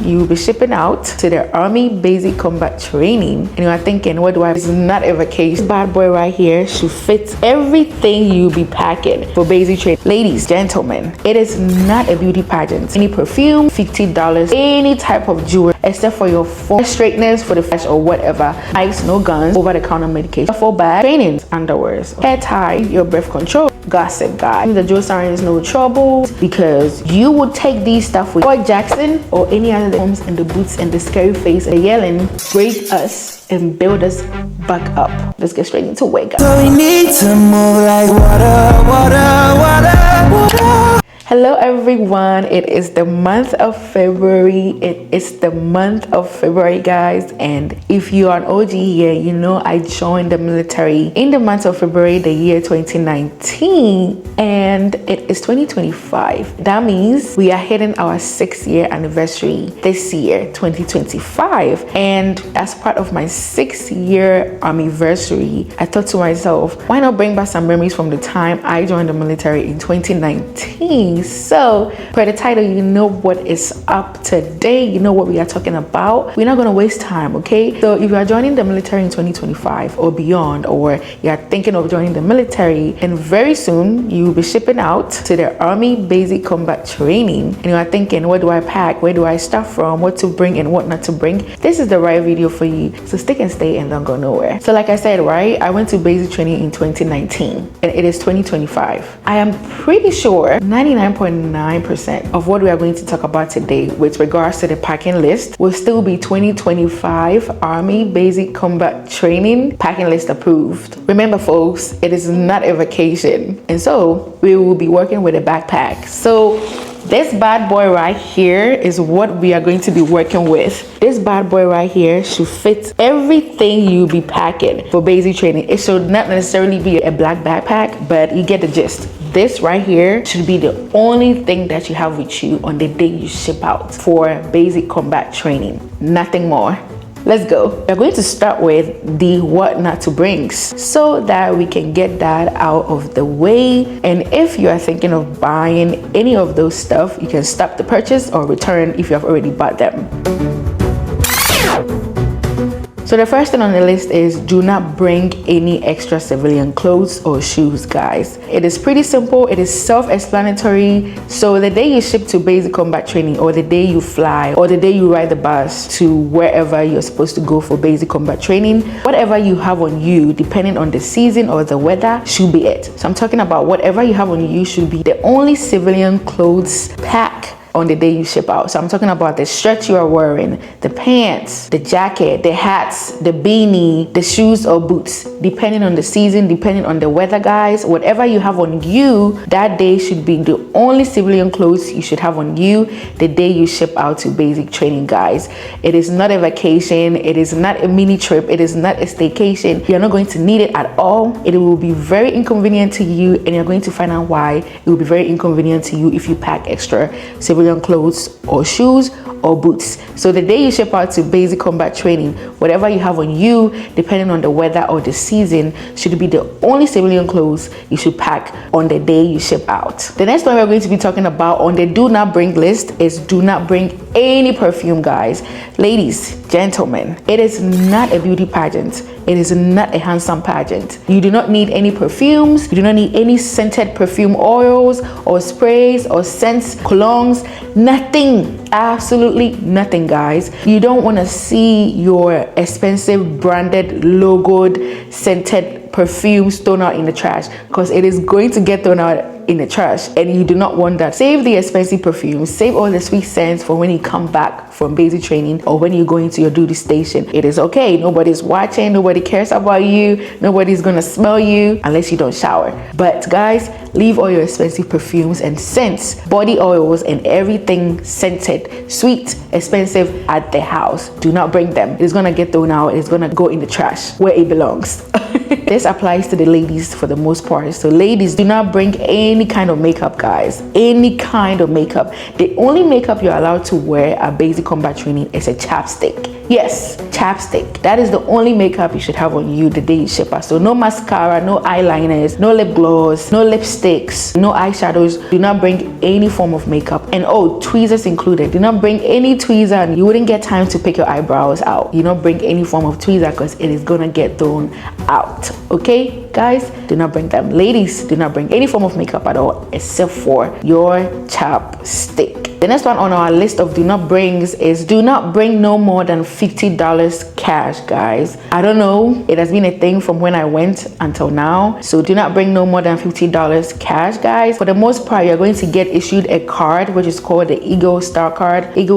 you will be shipping out to the Army Basic Combat Training, and you are thinking, what do I? It's not a vacation. This bad boy right here should fit everything you'll be packing for basic training. Ladies, gentlemen, it is not a beauty pageant. Any perfume, $50, any type of jewelry, except for your phone, straighteners for the flash or whatever. Ice, no guns, over-the-counter medication, full bag, training, underwears, hair tie, your breath control. Gossip guy. The Joe Siren is no trouble because you would take these stuff with Boy Jackson or any other homes and the boots and the scary face and yelling, break us and build us back up. Let's get straight into it, guys. So we need to move like water, water, water, water. Hello everyone, it is the month of February. It is the month of February, guys, and if you are an OG here, you know I joined the military in the month of February, the year 2019, and it is 2025. That means we are hitting our 6-year anniversary this year, 2025, and as part of my 6-year anniversary, I thought to myself, why not bring back some memories from the time I joined the military in 2019. So per the title, you know what is up today, you know what we are talking about. We're not going to waste time, okay? So if you are joining the military in 2025 or beyond, or you are thinking of joining the military, and very soon you will be shipping out to the Army Basic Combat Training, and you are thinking, what do I pack, where do I start from, what to bring and what not to bring, this is the right video for you. So stick and stay and don't go nowhere. So like I said, right, I went to basic training in 2019 and it is 2025. I am pretty sure 99.9% of what we are going to talk about today with regards to the packing list will still be 2025 Army Basic Combat Training packing list approved. Remember folks, it is not a vacation, and so we will be working with a backpack. So this bad boy right here is what we are going to be working with. This bad boy right here should fit everything you'll be packing for basic training. It should not necessarily be a black backpack, but you get the gist. This right here should be the only thing that you have with you on the day you ship out for basic combat training. Nothing more. Let's go. We're going to start with the what not to brings so that we can get that out of the way. And if you are thinking of buying any of those stuff, you can stop the purchase or return if you have already bought them. So the first thing on the list is do not bring any extra civilian clothes or shoes, guys. It is pretty simple. It is self-explanatory. So the day you ship to basic combat training, or the day you fly, or the day you ride the bus to wherever you're supposed to go for basic combat training, whatever you have on you, depending on the season or the weather, should be it. So I'm talking about whatever you have on you should be the only civilian clothes pack on the day you ship out. So I'm talking about the shirt you are wearing, the pants, the jacket, the hats, the beanie, the shoes or boots, depending on the season, depending on the weather, guys. Whatever you have on you that day should be the only civilian clothes you should have on you the day you ship out to basic training, guys. It is not a vacation. It is not a mini trip. It is not a staycation. You're not going to need it at all. It will be very inconvenient to you, and you're going to find out why it will be very inconvenient to you if you pack extra civilian clothes or shoes or boots. So the day you ship out to basic combat training, whatever you have on you, depending on the weather or the season, should be the only civilian clothes you should pack on the day you ship out. The next one we're going to be talking about on the do not bring list is do not bring any perfume, guys. Ladies, gentlemen, it is not a beauty pageant. It is not a handsome pageant. You do not need any perfumes. You do not need any scented perfume oils or sprays or scents, colognes, nothing. Absolutely nothing, guys. You don't want to see your expensive branded, logoed, scented perfumes thrown out in the trash, because it is going to get thrown out in the trash, and you do not want that. Save the expensive perfumes, save all the sweet scents for when you come back from basic training or when you go into your duty station. It is okay. Nobody's watching. Nobody cares about you. Nobody's gonna smell you unless you don't shower. But guys, leave all your expensive perfumes and scents, body oils and everything scented, sweet, expensive at the house. Do not bring them. It's gonna get thrown out. It's gonna go in the trash where it belongs. This applies to the ladies for the most part. So ladies, do not bring any kind of makeup, guys. Any kind of makeup. The only makeup you're allowed to wear at basic combat training is a chapstick. Yes, chapstick. That is the only makeup you should have on you the day you ship us. So no mascara, no eyeliners, no lip gloss, no lipsticks, no eyeshadows. Do not bring any form of makeup. And oh, tweezers included. Do not bring any tweezer, and you wouldn't get time to pick your eyebrows out. You don't bring any form of tweezer because it is gonna get thrown out. Okay, guys, do not bring them. Ladies, do not bring any form of makeup at all except for your chapstick. The next one on our list of do not brings is do not bring no more than $50 cash, guys. I don't know, it has been a thing from when I went until now. So do not bring no more than $50 cash, guys. For the most part, you're going to get issued a card, which is called the Eagle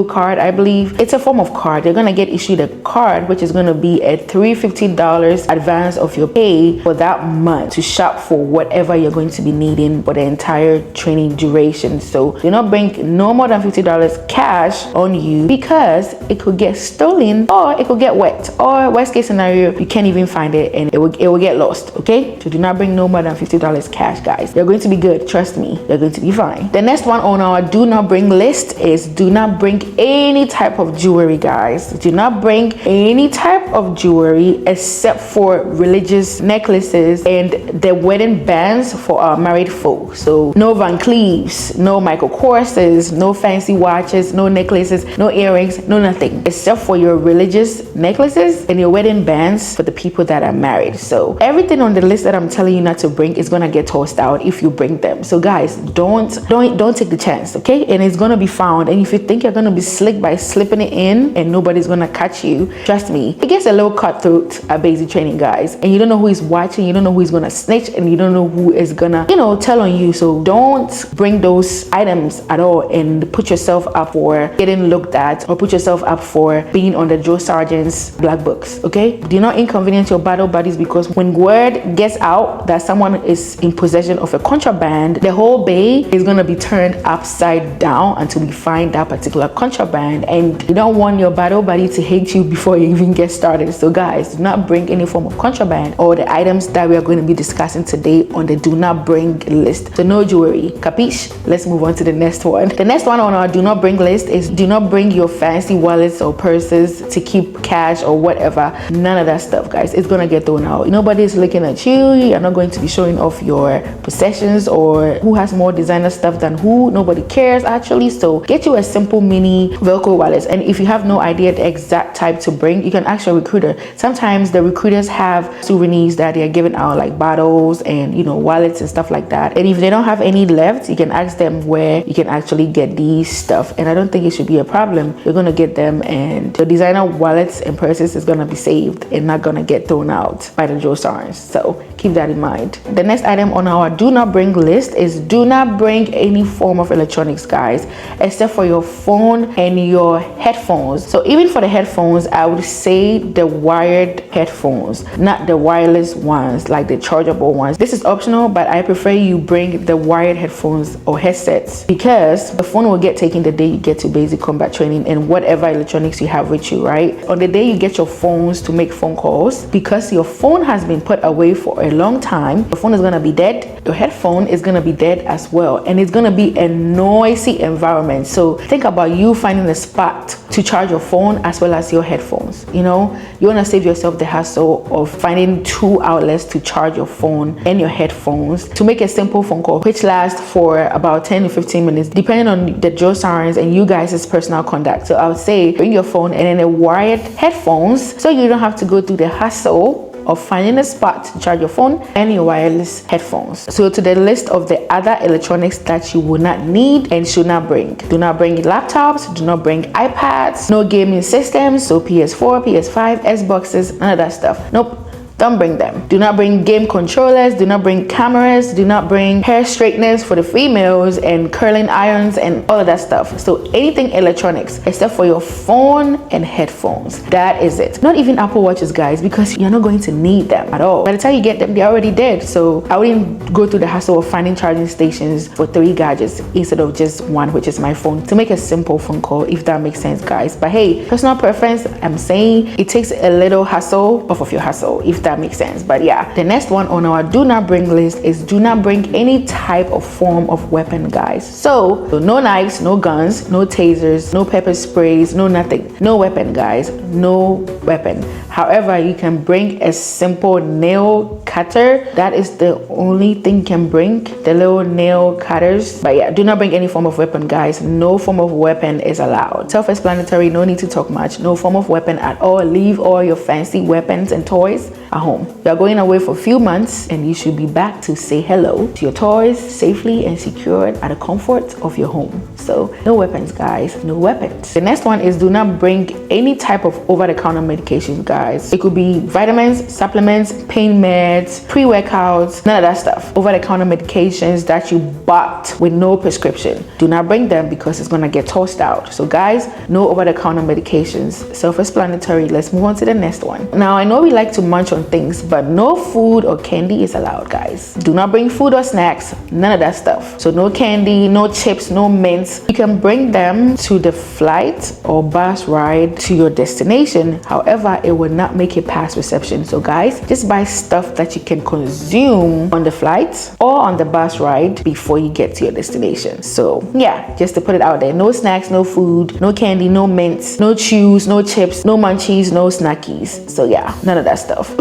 card, I believe. It's a form of card. You're gonna get issued a card, which is gonna be a $350 advance of your pay for that month to shop for whatever you're going to be needing for the entire training duration. So do not bring no more than $50 cash on you, because it could get stolen or it could get wet, or worst case scenario, you can't even find it and it will get lost. Okay, so do not bring no more than $50 cash, guys. You're going to be good, trust me, you're going to be fine. The next one on our do not bring list is do not bring any type of jewelry, guys. Do not bring any type of jewelry except for religious necklaces and the wedding bands for our married folks. So no Van Cleefs, no Michael Korses, no fancy watches, no necklaces, no earrings, no nothing, except for your religious necklaces and your wedding bands for the people that are married. So everything on the list that I'm telling you not to bring is gonna get tossed out if you bring them. So guys, don't take the chance, okay? And it's gonna be found. And if you think you're gonna be slick by slipping it in and nobody's gonna catch you, trust me, it gets a little cutthroat at basic training, guys. And you don't know who is watching, you don't know who is gonna snitch, and you don't know who is gonna, tell on you. So don't bring those items at all and put yourself up for getting looked at or put yourself up for being on the drill sergeant's black books. Okay, do not inconvenience your battle buddies, because when word gets out that someone is in possession of a contraband, the whole bay is going to be turned upside down until we find that particular contraband. And you don't want your battle buddy to hate you before you even get started. So guys, do not bring any form of contraband or the items that we are going to be discussing today on the do not bring list. So no jewelry, capiche? Let's move on to the next one. The next one on our do not bring list is do not bring your fancy wallets or purses to keep cash or whatever. None of that stuff, guys. It's gonna get thrown out. Nobody's looking at you. You're not going to be showing off your possessions or who has more designer stuff than who. Nobody cares, actually. So get you a simple mini Velcro wallet. And if you have no idea the exact type to bring, you can ask your recruiter. Sometimes the recruiters have souvenirs that they are giving out, like bottles and wallets and stuff like that. And if they don't have any left, you can ask them where you can actually get these stuff. And I don't think it should be a problem. You're gonna get them, and the designer wallets and purses is gonna be saved and not gonna get thrown out by the Joe Stars. So keep that in mind. The next item on our do not bring list is do not bring any form of electronics, guys, except for your phone and your headphones. So even for the headphones, I would say the wired headphones, not the wireless ones, like the chargeable ones. This is optional, but I prefer you bring the wired headphones or headsets, because the phone will get taken the day you get to basic combat training and whatever electronics you have with you, right? On the day you get your phones to make phone calls, because your phone has been put away for a long time, your phone is gonna be dead, your headphone is gonna be dead as well, and it's gonna be a noisy environment. So think about you finding a spot to charge your phone as well as your headphones. You wanna save yourself the hassle of finding two outlets to charge your phone and your headphones to make a simple phone call, which lasts for about 10 to 15 minutes, depending on the drill sirens and you guys' personal conduct. So I would say bring your phone and then a wired headphones, so you don't have to go through the hassle of finding a spot to charge your phone and your wireless headphones. So to the list of the other electronics that you will not need and should not bring. Do not bring laptops, do not bring iPads, no gaming systems, so PS4, PS5, Xboxes, none of that stuff. Nope. Don't bring them. Do not bring game controllers, do not bring cameras, do not bring hair straighteners for the females and curling irons and all of that stuff. So anything electronics except for your phone and headphones. That is it. Not even Apple Watches, guys, because you're not going to need them at all. By the time you get them, they're already dead. So I wouldn't go through the hassle of finding charging stations for 3 gadgets instead of just one, which is my phone, to make a simple phone call, if that makes sense, guys. But hey, personal preference, I'm saying it takes a little hassle off of your hassle, if that makes sense. But yeah, the next one on our do not bring list is do not bring any type of form of weapon, guys. So no knives, no guns, no tasers, no pepper sprays, no nothing. No weapon, guys. No weapon. However, you can bring a simple nail cutter. That is the only thing you can bring, the little nail cutters. But yeah, do not bring any form of weapon, guys. No form of weapon is allowed. Self-explanatory, no need to talk much. No form of weapon at all. Leave all your fancy weapons and toys at home. You're going away for a few months and you should be back to say hello to your toys safely and secured at the comfort of your home. So no weapons, guys. No weapons. The next one is do not bring any type of over-the-counter medications, guys. It could be vitamins, supplements, pain meds, pre-workouts, none of that stuff. Over-the-counter medications that you bought with no prescription. Do not bring them because it's gonna get tossed out. So guys, no over-the-counter medications. Self-explanatory. Let's move on to the next one. Now, I know we like to munch on things, but no food or candy is allowed, guys. Do not bring food or snacks, none of that stuff. So no candy, no chips, no mints. You can bring them to the flight or bus ride to your destination. However, it will not make it past reception. So guys, just buy stuff that you can consume on the flight or on the bus ride before you get to your destination. So yeah, just to put it out there, no snacks, no food, no candy, no mints, no chews, no chips, no munchies, no snackies. So yeah, none of that stuff.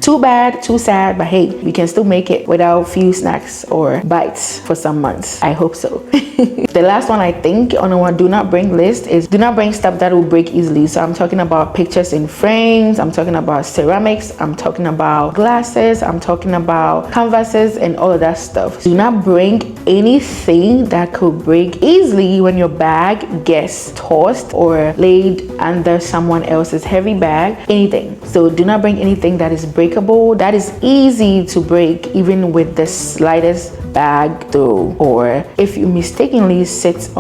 Too bad, too sad, but hey, we can still make it without few snacks or bites for some months. I hope so. The last one I think on our do not bring list is do not bring stuff that will break easily. So I'm talking about pictures in frames, I'm talking about ceramics, I'm talking about glasses, I'm talking about canvases and all of that stuff. Do not bring anything that could break easily when your bag gets tossed or laid under someone else's heavy bag, anything. So do not bring anything that is breakable, that is easy to break even with the slightest bag throw, or if you mistakenly sit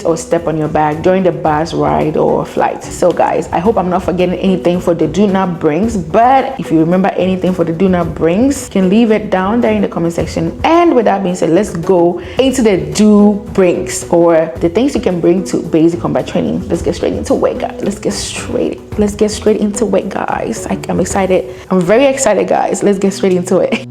or step on your bag during the bus ride or flight. So guys, I hope I'm not forgetting anything for the do not brings, but if you remember anything for the do not brings, you can leave it down there in the comment section. And with that being said, let's go into the do brings, or the things you can bring to basic combat training. Let's get straight into it, guys. Let's get straight into it, guys. I'm excited. I'm very excited, guys. Let's get straight into it.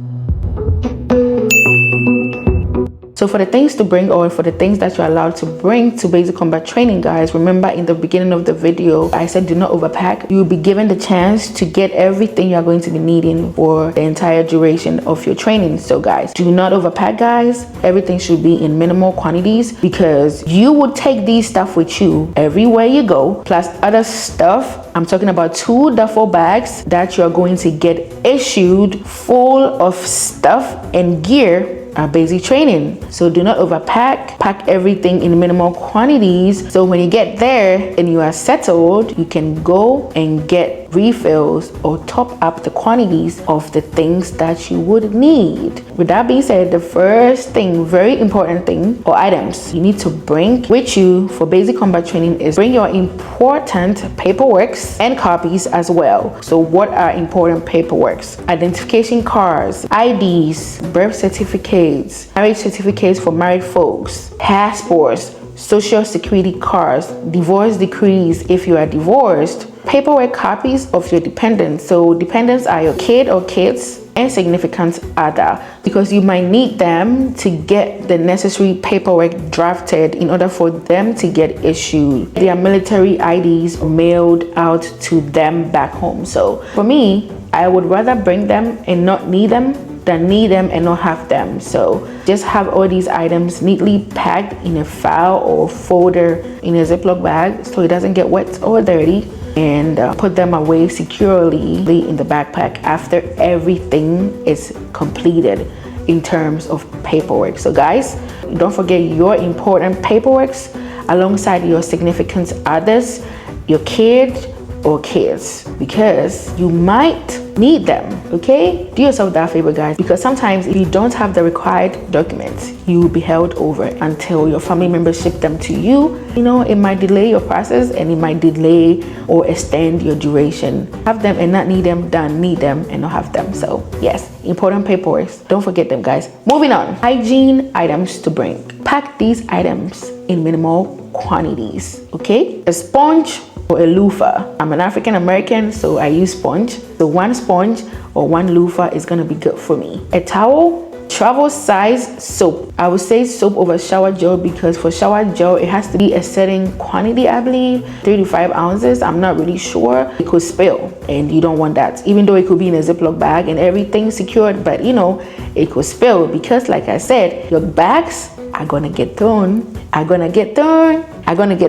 So for the things to bring, or for the things that you're allowed to bring to basic combat training, guys, remember in the beginning of the video, I said do not overpack. You'll be given the chance to get everything you're going to be needing for the entire duration of your training. So guys, do not overpack, guys. Everything should be in minimal quantities because you will take these stuff with you everywhere you go, plus other stuff. I'm talking about 2 duffel bags that you're going to get issued full of stuff and gear basic training. So do not overpack. Pack everything in minimal quantities, so when you get there and you are settled, you can go and get refills or top up the quantities of the things that you would need. With that being said, the first thing, very important thing, or items you need to bring with you for basic combat training is bring your important paperworks and copies as well. So what are important paperworks? Identification cards, IDs, birth certificates, marriage certificates for married folks, passports, social security cards, divorce decrees if you are divorced, paperwork copies of your dependents. So dependents are your kid or kids and significant other, because you might need them to get the necessary paperwork drafted in order for them to get issued their military IDs mailed out to them back home. So for me, I would rather bring them and not need them than need them and not have them. So just have all these items neatly packed in a file or folder in a Ziploc bag so it doesn't get wet or dirty, and put them away securely in the backpack after everything is completed in terms of paperwork. So guys, don't forget your important paperworks alongside your significant others, your kid or kids, because you might need them. Okay, do yourself that favor, guys, because sometimes if you don't have the required documents, you will be held over until your family members ship them to you. You know, it might delay your process and it might delay or extend your duration. Have them and not need them than need them and not have them. So yes, important paperwork, don't forget them, guys. Moving on, hygiene items to bring. Pack these items in minimal quantities. Okay, a sponge, or a loofah. I'm an African American, so I use sponge. So one sponge or one loofah is gonna be good for me. A towel, travel size soap. I would say soap over shower gel because for shower gel, it has to be a certain quantity, I believe, 3 to 5 ounces. I'm not really sure. It could spill and you don't want that. Even though it could be in a Ziploc bag and everything secured, but you know, it could spill because like I said, your bags are gonna get thrown. Are gonna get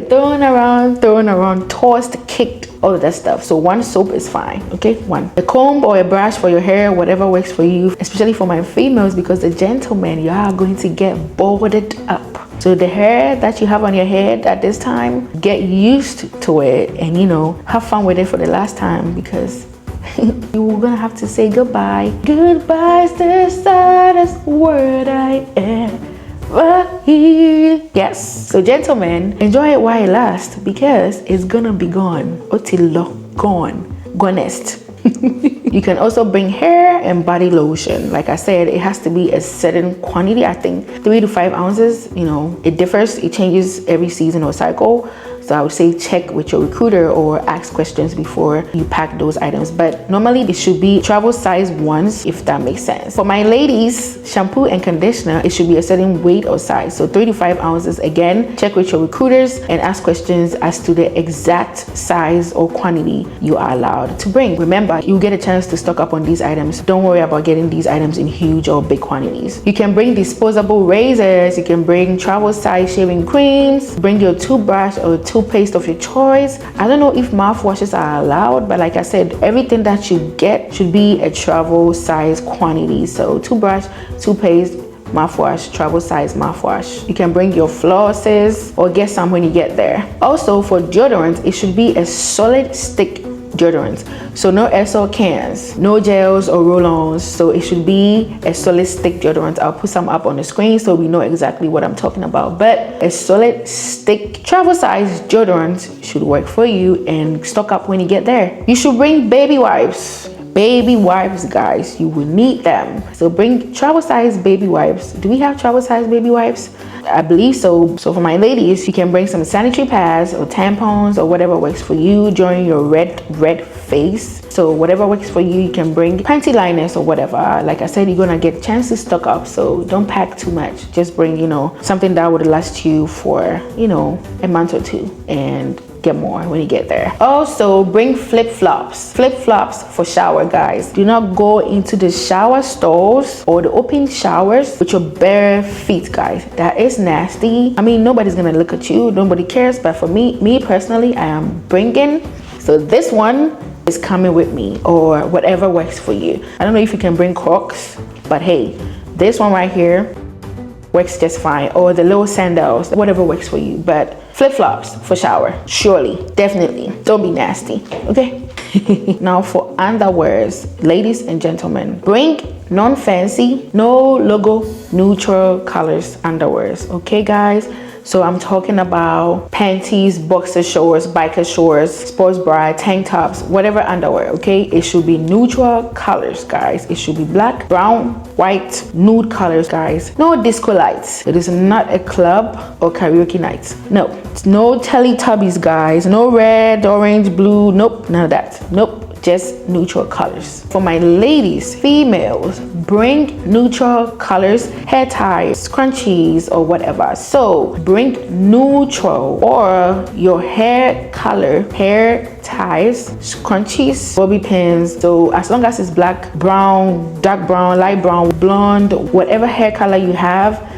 thrown around, tossed, kicked, all of that stuff. So one soap is fine, okay? One. A comb or a brush for your hair, whatever works for you, especially for my females, because the gentlemen, you are going to get balded up. So the hair that you have on your head at this time, get used to it and you know, have fun with it for the last time because you're gonna have to say goodbye. Goodbye's the saddest word I ever. Yes, so gentlemen, enjoy it while it lasts because it's gonna be gone. Otilo, gonest. You can also bring hair and body lotion. Like I said, it has to be a certain quantity. I think 3 to 5 ounces. You know, it differs, it changes every season or cycle. So I would say check with your recruiter or ask questions before you pack those items. But normally it should be travel size ones, if that makes sense. For my ladies, shampoo and conditioner, it should be a certain weight or size. So 3 to 5 ounces. Again, check with your recruiters and ask questions as to the exact size or quantity you are allowed to bring. Remember, you get a chance to stock up on these items. Don't worry about getting these items in huge or big quantities. You can bring disposable razors. You can bring travel size shaving creams. Bring your toothbrush or toothpaste of your choice. I don't know if mouthwashes are allowed, but like I said, everything that you get should be a travel size quantity. So toothbrush, toothpaste, mouthwash, travel size mouthwash. You can bring your flosses or get some when you get there. Also for deodorant, it should be a solid stick deodorant. So no SL cans, no gels or roll-ons. So it should be a solid stick deodorant. I'll put some up on the screen so we know exactly what I'm talking about. But a solid stick travel size deodorant should work for you and stock up when you get there. You should bring baby wipes. Baby wipes, guys, you will need them. So bring travel size baby wipes. Do we have travel size baby wipes? I believe so. So for my ladies, you can bring some sanitary pads or tampons or whatever works for you during your red phase. So whatever works for you, you can bring panty liners or whatever. Like I said, you're gonna get a chance to stock up, so don't pack too much. Just bring, you know, something that would last you for, you know, a month or two and get more when you get there. Also bring flip-flops for shower, guys. Do not go into the shower stalls or the open showers with your bare feet, guys. That is nasty. I mean, nobody's gonna look at you, nobody cares, but for me personally, I am bringing. So this one is coming with me or whatever works for you. I don't know if you can bring Crocs, but hey, this one right here works just fine, or the little sandals, whatever works for you. But flip-flops for shower, surely, definitely. Don't be nasty, okay? Now for underwears, ladies and gentlemen, bring non-fancy, no logo, neutral colors underwears, okay guys? So I'm talking about panties, boxer shorts, biker shorts, sports bra, tank tops, whatever underwear, okay? It should be neutral colors, guys. It should be black, brown, white, nude colors, guys. No disco lights. It is not a club or karaoke night. No. No Teletubbies, guys. No red, orange, blue. Nope, none of that. Nope. Just neutral colors. For my ladies, females, bring neutral colors, hair ties, scrunchies, or whatever. So bring neutral or your hair color, hair ties, scrunchies, bobby pins. So as long as it's black, brown, dark brown, light brown, blonde, whatever hair color you have,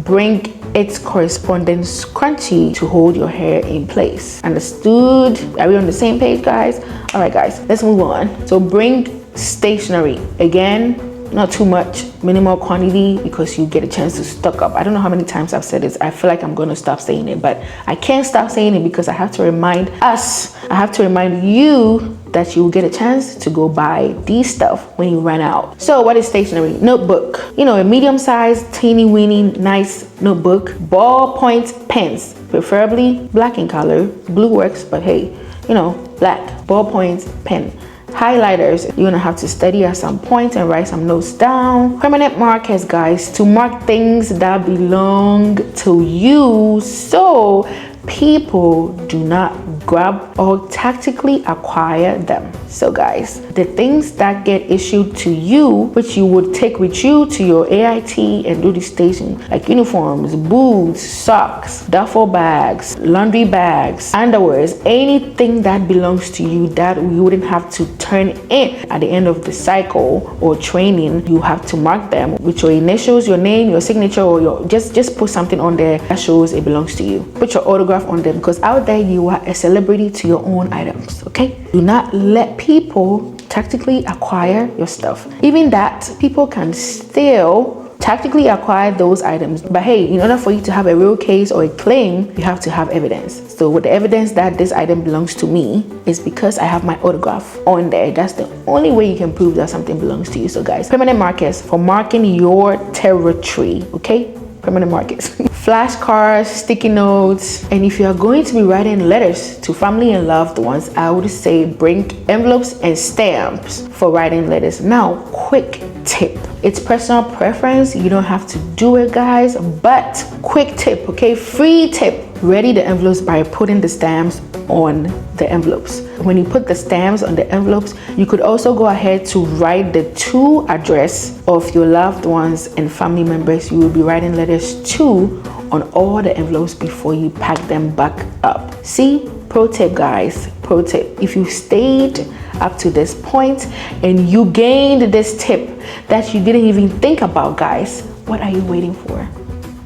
bring its corresponding scrunchie to hold your hair in place. Understood? Are we on the same page, guys? All right, guys, let's move on. So bring stationery. Again, not too much, minimal quantity, because you get a chance to stock up. I don't know how many times I've said this. I feel like I'm going to stop saying it, but I can't stop saying it because I have to remind us, I have to remind you that you will get a chance to go buy these stuff when you run out. So what is stationery? Notebook, you know, a medium sized, teeny weeny, nice notebook. Ballpoint pens, preferably black in color. Blue works, but hey, you know, black. Ballpoint pen. Highlighters, you're gonna have to study at some point and write some notes down. Permanent markers, guys, to mark things that belong to you. So people do not grab or tactically acquire them. So guys, the things that get issued to you, which you would take with you to your AIT and duty station, like uniforms, boots, socks, duffel bags, laundry bags, underwears, anything that belongs to you that you wouldn't have to turn in at the end of the cycle or training, you have to mark them with your initials, your name, your signature, or your just put something on there that shows it belongs to you. Put your autograph on them, because out there you are a celebrity to your own items. Okay, do not let people tactically acquire your stuff. Even that, people can still tactically acquire those items, but hey, in order for you to have a real case or a claim, you have to have evidence. So with the evidence that this item belongs to me is because I have my autograph on there. That's the only way you can prove that something belongs to you. So guys, permanent markers for marking your territory. Okay, permanent markers. Flashcards, sticky notes, and if you are going to be writing letters to family and loved ones, I would say bring envelopes and stamps for writing letters. Now, quick tip. It's personal preference. You don't have to do it, guys, but quick tip, okay? Free tip. Ready the envelopes by putting the stamps on the envelopes. When you put the stamps on the envelopes, you could also go ahead to write the to address of your loved ones and family members you will be writing letters to on all the envelopes before you pack them back up. See, pro tip, guys, pro tip. If you stayed up to this point and you gained this tip that you didn't even think about, guys, what are you waiting for?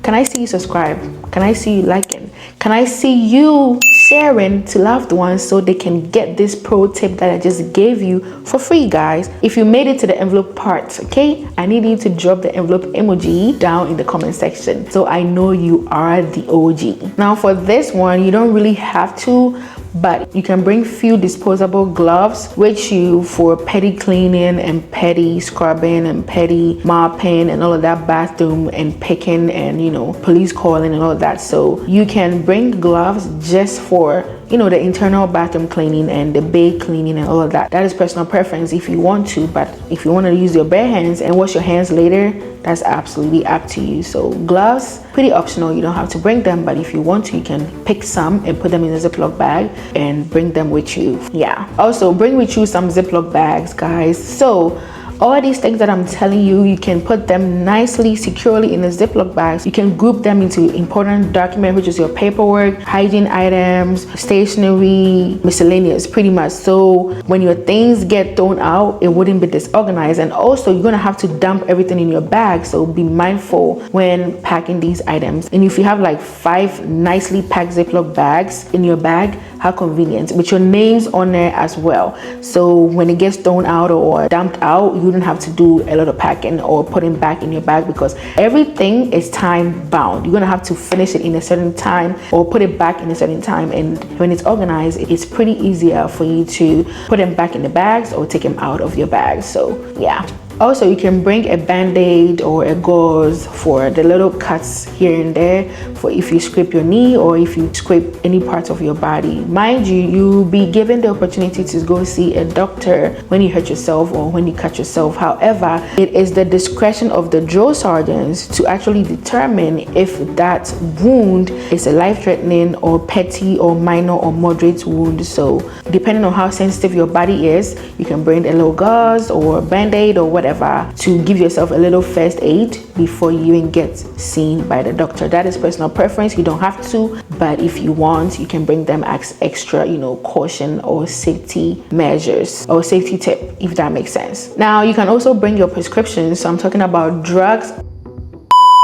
Can I see you subscribe? Can I see you liking? Can I see you sharing to loved ones so they can get this pro tip that I just gave you for free, guys? If you made it to the envelope part, okay, I need you to drop the envelope emoji down in the comment section so I know you are the OG. Now for this one, you don't really have to, but you can bring few disposable gloves with you for petty cleaning and petty scrubbing and petty mopping and all of that, bathroom and picking and, you know, police calling and all of that. So you can bring gloves just for, you know, the internal bathroom cleaning and the bay cleaning and all of that. That is personal preference if you want to, but if you want to use your bare hands and wash your hands later, that's absolutely up to you. So gloves, pretty optional, you don't have to bring them, but if you want to, you can pick some and put them in a Ziploc bag and bring them with you. Yeah, also bring with you some Ziploc bags, guys. So all these things that I'm telling you, you can put them nicely, securely in the Ziploc bags. You can group them into important documents, which is your paperwork, hygiene items, stationery, miscellaneous, pretty much. So when your things get thrown out, it wouldn't be disorganized. And also, you're gonna have to dump everything in your bag. So be mindful when packing these items. And if you have like 5 nicely packed Ziploc bags in your bag, how convenient, with your names on there as well. So when it gets thrown out or dumped out, you don't have to do a lot of packing or putting back in your bag, because everything is time bound. You're gonna have to finish it in a certain time or put it back in a certain time. And when it's organized, it's pretty easier for you to put them back in the bags or take them out of your bag. So yeah. Also, you can bring a band-aid or a gauze for the little cuts here and there, for if you scrape your knee or if you scrape any part of your body. Mind you, you'll be given the opportunity to go see a doctor when you hurt yourself or when you cut yourself. However, it is the discretion of the drill sergeants to actually determine if that wound is a life-threatening or petty or minor or moderate wound. So depending on how sensitive your body is, you can bring a little gauze or band-aid or whatever to give yourself a little first aid before you even get seen by the doctor. That is personal preference. You don't have to, but if you want, you can bring them as extra, you know, caution or safety measures or safety tip, if that makes sense. Now, you can also bring your prescriptions. So I'm talking about drugs.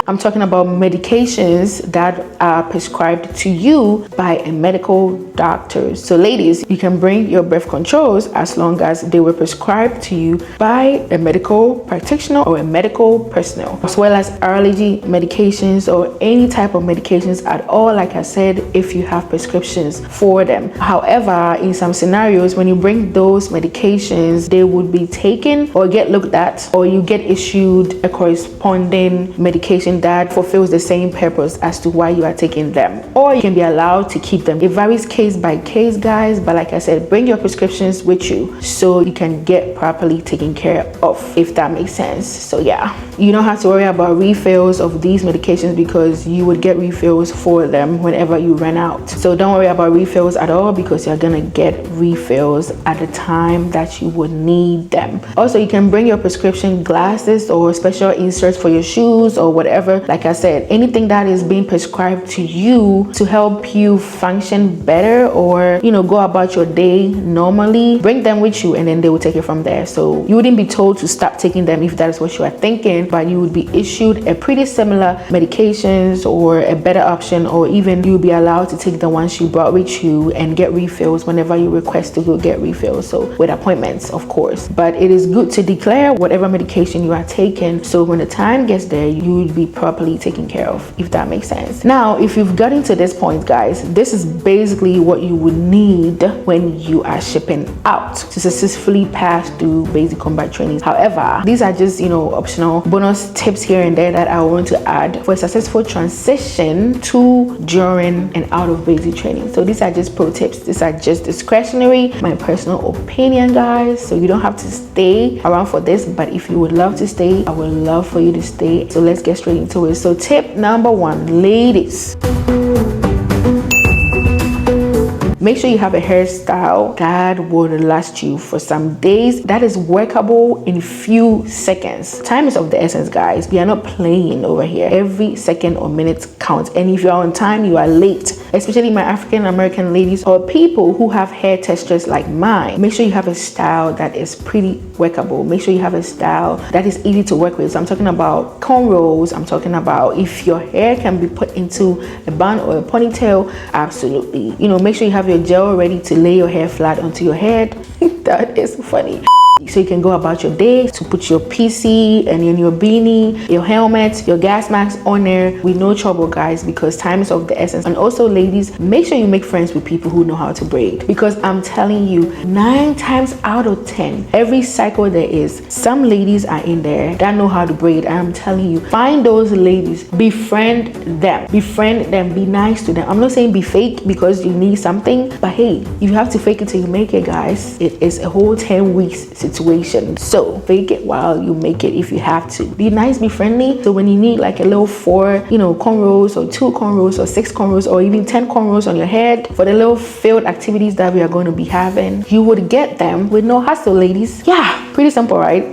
I'm talking about medications that are prescribed to you by a medical doctor. So ladies, you can bring your birth controls as long as they were prescribed to you by a medical practitioner or a medical personnel, as well as allergy medications or any type of medications at all, like I said, if you have prescriptions for them. However, in some scenarios, when you bring those medications, they would be taken or get looked at, or you get issued a corresponding medication medication that fulfills the same purpose as to why you are taking them, or you can be allowed to keep them. It varies case by case, guys, but like I said, bring your prescriptions with you so you can get properly taken care of, if that makes sense. So yeah, you don't have to worry about refills of these medications because you would get refills for them whenever you run out. So don't worry about refills at all because you're gonna get refills at the time that you would need them. Also, you can bring your prescription glasses or special inserts for your shoes or whatever. Like I said, anything that is being prescribed to you to help you function better or, you know, go about your day normally, bring them with you and then they will take it from there. So you wouldn't be told to stop taking them if that is what you are thinking, but you would be issued a pretty similar medications or a better option, or even you'll be allowed to take the ones you brought with you and get refills whenever you request to go get refills. So with appointments, of course, but it is good to declare whatever medication you are taking so when the time gets there, you will be properly taken care of, if that makes sense. Now, if you've gotten to this point, guys, this is basically what you would need when you are shipping out to successfully pass through basic combat training. However, these are just, you know, optional bonus tips here and there that I want to add for a successful transition to, during, and out of basic training. So these are just pro tips. These are just discretionary, my personal opinion, guys. So you don't have to stay around for this, but if you would love to stay, I would love for you to stay. So let's get straight into it. So tip number one, ladies, make sure you have a hairstyle that would last you for some days, that is workable in few seconds. Time is of the essence, guys. We are not playing over here. Every second or minute counts, and if you're on time, you are late. Especially my African American ladies or people who have hair textures like mine, make sure you have a style that is pretty workable. Make sure you have a style that is easy to work with. So I'm talking about cornrows. I'm talking about if your hair can be put into a bun or a ponytail, absolutely. You know, make sure you have your gel ready to lay your hair flat onto your head. That is funny. So you can go about your day to put your PC and your beanie, your helmet, your gas mask on there with no trouble, guys, because time is of the essence. And also, ladies, make sure you make friends with people who know how to braid, because I'm telling you, 9 times out of 10, every cycle there is, some ladies are in there that know how to braid. I'm telling you, find those ladies, befriend them, be nice to them. I'm not saying be fake because you need something, but hey, if you have to fake it till you make it, guys, it is a whole 10 weeks situation. So fake it while you make it if you have to. Be nice, be friendly. So when you need like a little 4, you know, cornrows or 2 cornrows or 6 cornrows or even 10 cornrows on your head for the little field activities that we are going to be having, you would get them with no hassle, ladies. Yeah, pretty simple, right?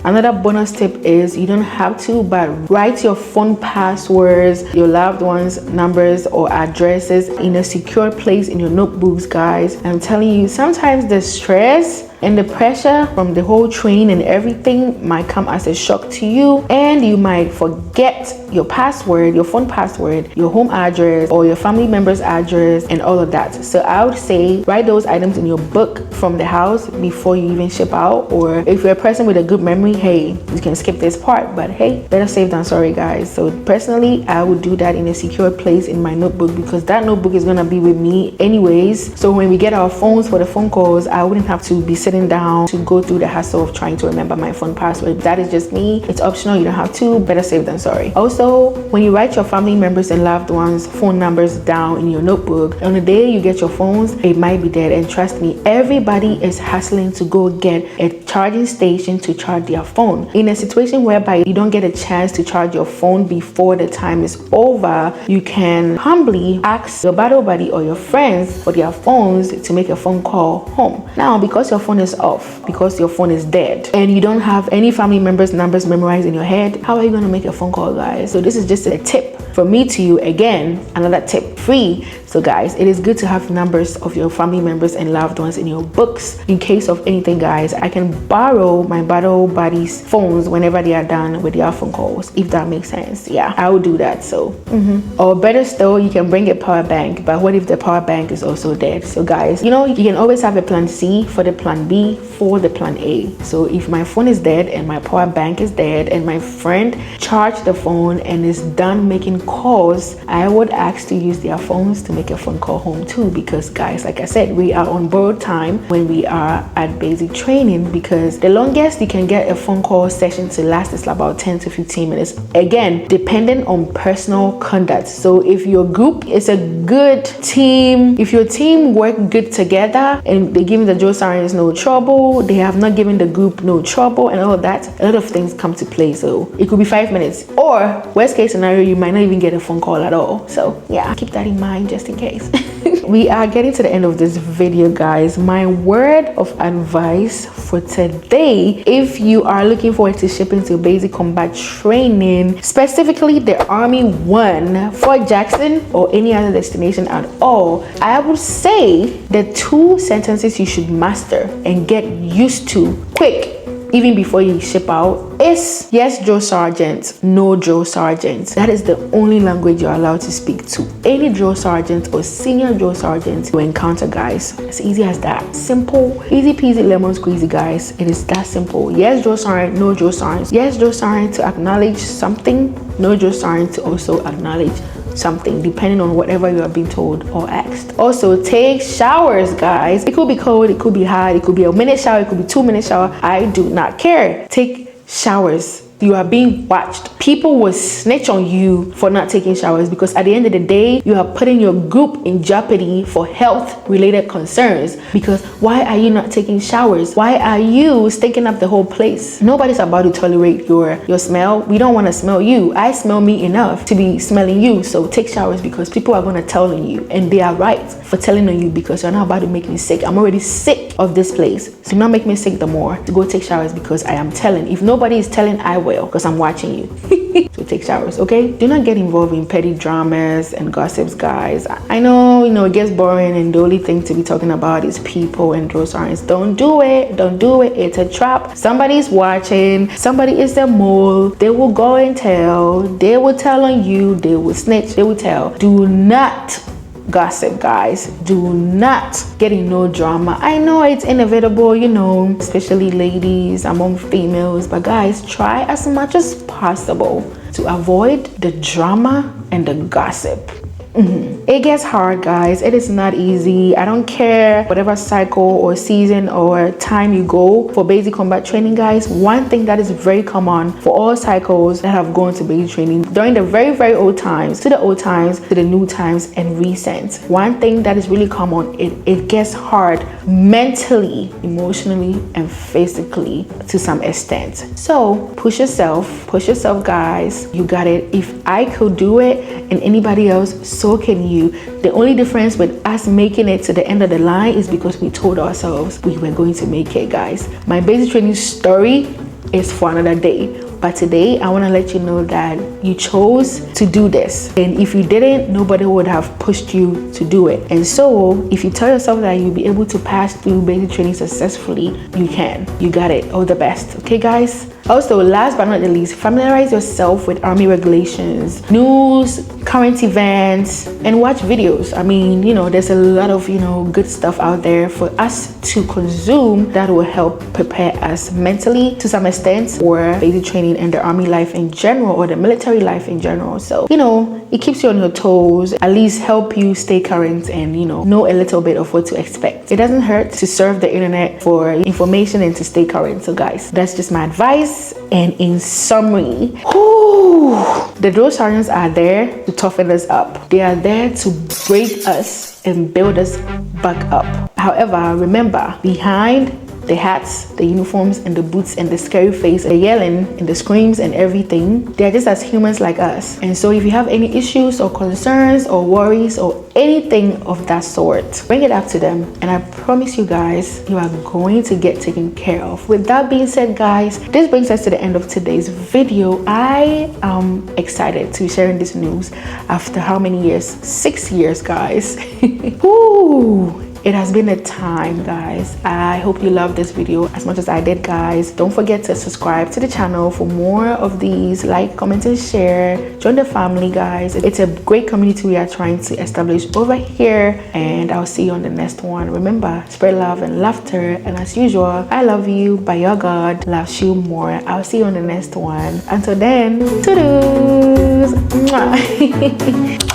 Another bonus tip is you don't have to, but write your phone passwords, your loved ones' numbers or addresses in a secure place in your notebooks, guys. I'm telling you, sometimes the stress and the pressure from the whole training and everything might come as a shock to you, and you might forget your password, your phone password, your home address, or your family member's address, and all of that. So I would say write those items in your book from the house before you even ship out. Or if you're a person with a good memory, hey, you can skip this part, but hey, better safe than sorry, guys. So personally, I would do that in a secure place in my notebook, because that notebook is gonna be with me anyways. So when we get our phones for the phone calls, I wouldn't have to be sitting down to go through the hassle of trying to remember my phone password. That is just me. It's optional. You don't have to. Better safe than sorry. Also, when you write your family members and loved ones' phone numbers down in your notebook, on the day you get your phones, it might be dead. And trust me, everybody is hustling to go get a charging station to charge their phone. In a situation whereby you don't get a chance to charge your phone before the time is over, you can humbly ask your battle buddy or your friends for their phones to make a phone call home. Now, because your phone is off, because your phone is dead, and you don't have any family members' numbers memorized in your head, how are you going to make a phone call, guys? So this is just a tip from me to you. Again, another tip, free. So guys, it is good to have numbers of your family members and loved ones in your books in case of anything, guys. I can borrow my battle buddies' phones whenever they are done with their phone calls, if that makes sense. Yeah, I will do that. So or better still, you can bring a power bank, but what if the power bank is also dead? So guys, you know, you can always have a plan C for the plan B for the plan A. So if my phone is dead and my power bank is dead and my friend charged the phone and is done making calls, I would ask to use their phones to make make a phone call home too, because guys, like I said, we are on borrowed time when we are at basic training, because the longest you can get a phone call session to last is about 10 to 15 minutes. Again, dependent on personal conduct. So if your group is a good team, if your team work good together and they give the drill sergeants no trouble, they have not given the group no trouble and all of that, a lot of things come to play. So it could be 5 minutes, or worst case scenario, you might not even get a phone call at all. So yeah, keep that in mind just in case. We are getting to the end of this video, guys. My word of advice for today, if you are looking forward to shipping to basic combat training, specifically the Army 1, Fort Jackson, or any other destination at all, I would say the 2 sentences you should master and get used to quick, even before you ship out, is yes drill sergeant, no drill sergeant. That is the only language you're allowed to speak to any drill sergeant or senior drill sergeant you encounter, guys. As easy as that. Simple, easy peasy lemon squeezy, guys. It is that simple. Yes drill sergeant, no drill sergeant. Yes drill sergeant to acknowledge something, no drill sergeant to also acknowledge something, depending on whatever you are being told or asked. Also, take showers, guys. It could be cold, it could be hot, it could be a minute shower, it could be 2-minute shower. I do not care. Take showers. You are being watched. People will snitch on you for not taking showers, because at the end of the day, you are putting your group in jeopardy for health related concerns. Because why are you not taking showers? Why are you stinking up the whole place? Nobody's about to tolerate your smell. We don't want to smell you. I smell me enough to be smelling you. So take showers, because people are going to tell on you, and they are right for telling on you, because you're not about to make me sick. I'm already sick of this place, so do not make me sick the more. To go take showers, because I am telling. If nobody is telling, I will, because I'm watching you. So take showers, okay? Do not get involved in petty dramas and gossips, guys. I know, it gets boring, and the only thing to be talking about is people and drill sergeants. Don't do it. Don't do it. It's a trap. Somebody's watching. Somebody is a mole. They will go and tell. They will tell on you. They will snitch. They will tell. Do not gossip, guys. Do not get in no drama. I know it's inevitable, especially ladies among females, but guys, try as much as possible to avoid the drama and the gossip. It gets hard, guys. It is not easy. I don't care whatever cycle or season or time you go for basic combat training, guys. One thing that is very common for all cycles that have gone to basic training during the very, very old times, to the old times, to the new times, and recent. One thing that is really common, it gets hard mentally, emotionally, and physically to some extent. So push yourself, guys. You got it. If I could do it and anybody else, so can you. The only difference with us making it to the end of the line is because we told ourselves we were going to make it, guys. My basic training story is for another day, but today I want to let you know that you chose to do this, and if you didn't, nobody would have pushed you to do it. And so if you tell yourself that you'll be able to pass through basic training successfully, you can. You got it. All the best. Okay, guys? Also, last but not the least, familiarize yourself with Army regulations, news, current events, and watch videos. I mean, there's a lot of, good stuff out there for us to consume that will help prepare us mentally to some extent for basic training and the Army life in general, or the military life in general. So, it keeps you on your toes, at least help you stay current and, know a little bit of what to expect. It doesn't hurt to surf the internet for information and to stay current. So guys, that's just my advice. And in summary, the drill sergeants are there to toughen us up. They are there to break us and build us back up. However, remember, behind the hats, the uniforms, and the boots, and the scary face, the yelling, and the screams, and everything, they're just as humans like us. And so if you have any issues or concerns or worries or anything of that sort, bring it up to them, and I promise you guys, you are going to get taken care of. With that being said, guys, this brings us to the end of today's video. I am excited to be sharing this news after how many years? 6 years, guys. Woo! It has been a time, guys. I hope you loved this video as much as I did, guys. Don't forget to subscribe to the channel for more of these. Like, comment, and share. Join the family, guys. It's a great community we are trying to establish over here, and I'll see you on the next one. Remember, spread love and laughter, and as usual, I love you, but your God loves you more. I'll see you on the next one. Until then, toodles. Mwah.